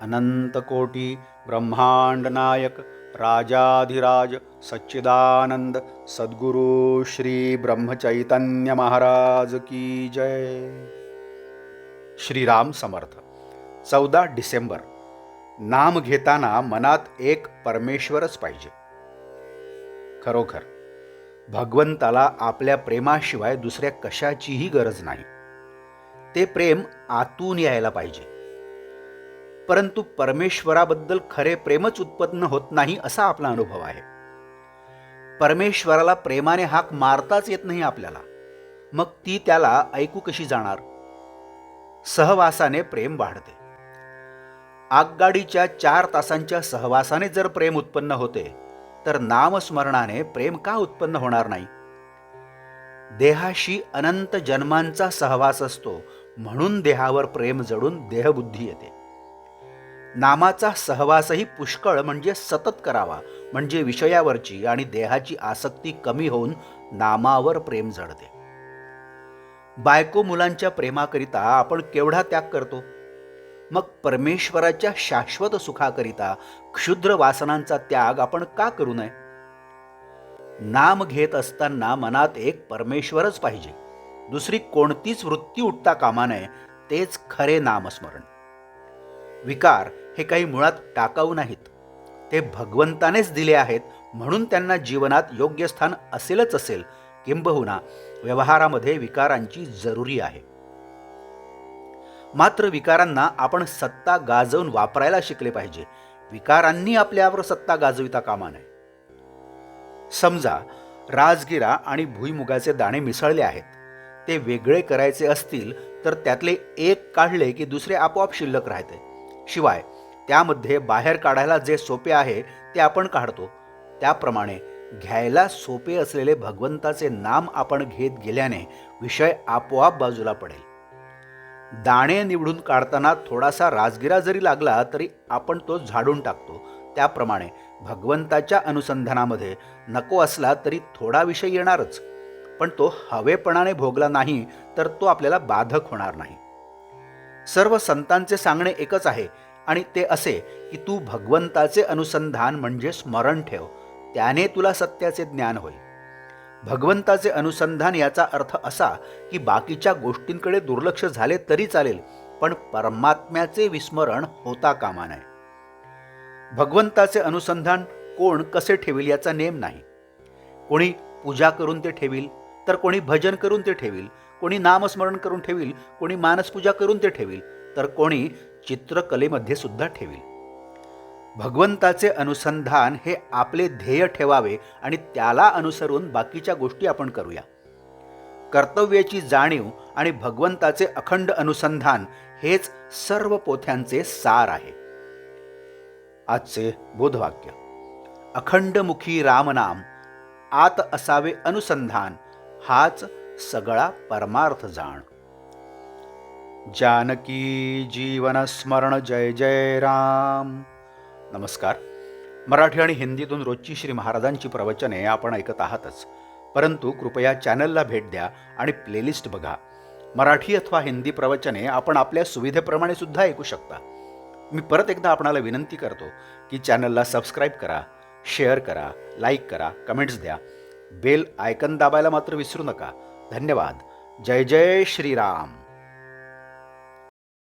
अनंतकोटी ब्रह्मांड नायक राजाधिराज सच्चिदानंद सद्गुरु श्री ब्रह्मचैतन्य महाराज की जय। श्रीराम समर्थ। 14 डिसेंबर। नाम घेताना मनात एक परमेश्वरच पाहिजे। खरोखर भगवंताला आपल्या प्रेमाशिवाय दुसऱ्या कशाचीही गरज नाही। ते प्रेम आतून यायला पाहिजे। परंतु परमेश्वराबद्दल खरे प्रेमच उत्पन्न होत नाही असा आपला अनुभव आहे। परमेश्वराला प्रेमाने हाक मारताच येत नाही आपल्याला, मग ती त्याला ऐकू कशी जाणार? सहवासाने प्रेम वाढते। आगगाडीच्या 4 तासांच्या सहवासाने जर प्रेम उत्पन्न होते, तर नामस्मरणाने प्रेम का उत्पन्न होणार नाही? देहाशी अनंत जन्मांचा सहवास असतो, म्हणून देहावर प्रेम जडून देहबुद्धी येते। नामाचा सहवासही पुष्कळ म्हणजे सतत करावा, म्हणजे विषयावरची आणि देहाची आसक्ती कमी होऊन नामावर प्रेम जडते। बायको मुलांच्या प्रेमाकरिता आपण केवढा त्याग करतो, मग परमेश्वराच्या शाश्वत सुखाकरिता क्षुद्र वासनांचा त्याग आपण का करू नये? नाम घेत असताना मनात एक परमेश्वरच पाहिजे, दुसरी कोणतीच वृत्ती उठता कामा नये। तेच खरे नामस्मरण। विकार हे काही मुळात टाकाऊ नाहीत, ते भगवंतानेच दिले आहेत, म्हणून त्यांना जीवनात योग्य स्थान असेलच असेल। किंबहुना व्यवहारामध्ये विकारांची जरुरी आहे। मात्र विकारांना आपण सत्ता गाजवून वापरायला शिकले पाहिजे। विकारांनी आपल्यावर सत्ता गाजविता कामा नये। समजा राजगिरा आणि भुईमुगाचे दाणे मिसळले आहेत, ते वेगळे करायचे असतील तर त्यातले एक काढले की दुसरे आपोआप शिल्लक राहते। शिवाय त्यामध्ये बाहेर काढायला जे सोपे आहे ते आपण काढतो। त्याप्रमाणे घ्यायला सोपे असलेले भगवंताचे नाम आपण घेत गेल्याने विषय आपोआप बाजूला पडेल। दाणे निवडून काढताना थोडासा राजगिरा जरी लागला तरी आपण तो झाडून टाकतो। त्याप्रमाणे भगवंताच्या अनुसंधानामध्ये नको असला तरी थोडा विषय येणारच, पण तो हवेपणाने भोगला नाही तर तो आपल्याला बाधक होणार नाही। सर्व संतांचे सांगणे एकच आहे, आणि ते असे की तू भगवंताचे अनुसंधान म्हणजे स्मरण ठेव, त्याने तुला सत्याचे ज्ञान होईल। भगवंताचे अनुसंधान याचा अर्थ असा की बाकीच्या गोष्टींकडे दुर्लक्ष झाले तरी चालेल, पण परमात्म्याचे विस्मरण होता कामा नये। भगवंताचे अनुसंधान कोण कसे ठेवील याचा नेम नाही। कोणी पूजा करून ते ठेवील, तर कोणी भजन करून ते ठेवील, कोणी नामस्मरण करून ठेवील, कोणी मानसपूजा करून ते ठेवील, तर कोणी चित्रकलेमध्ये सुद्धा ठेवील। भगवंताचे अनुसंधान हे आपले ध्येय ठेवावे आणि त्याला अनुसरून बाकीच्या गोष्टी आपण करूया। कर्तव्याची जाणीव आणि भगवंताचे अखंड अनुसंधान हेच सर्व पोथ्यांचे सार आहे। आजचे बोधवाक्य: अखंडमुखी रामनाम, आत असावे अनुसंधान, हाच सगळा परमार्थ जाण। जानकी जीवन स्मरण जय जय राम। नमस्कार। मराठी आणि हिंदीतून रोजची श्री महाराजांची प्रवचने आपण ऐकत आहातच, परंतु कृपया चॅनलला भेट द्या आणि प्लेलिस्ट बघा। मराठी अथवा हिंदी प्रवचने आपण आपल्या सुविधेप्रमाणे सुद्धा ऐकू शकता। मी परत एकदा आपणाला विनंती करतो की चॅनलला सबस्क्राईब करा, शेअर करा, लाईक करा, कमेंट्स द्या, बेल आयकन दाबायला मात्र विसरू नका। धन्यवाद। जय जय श्रीराम।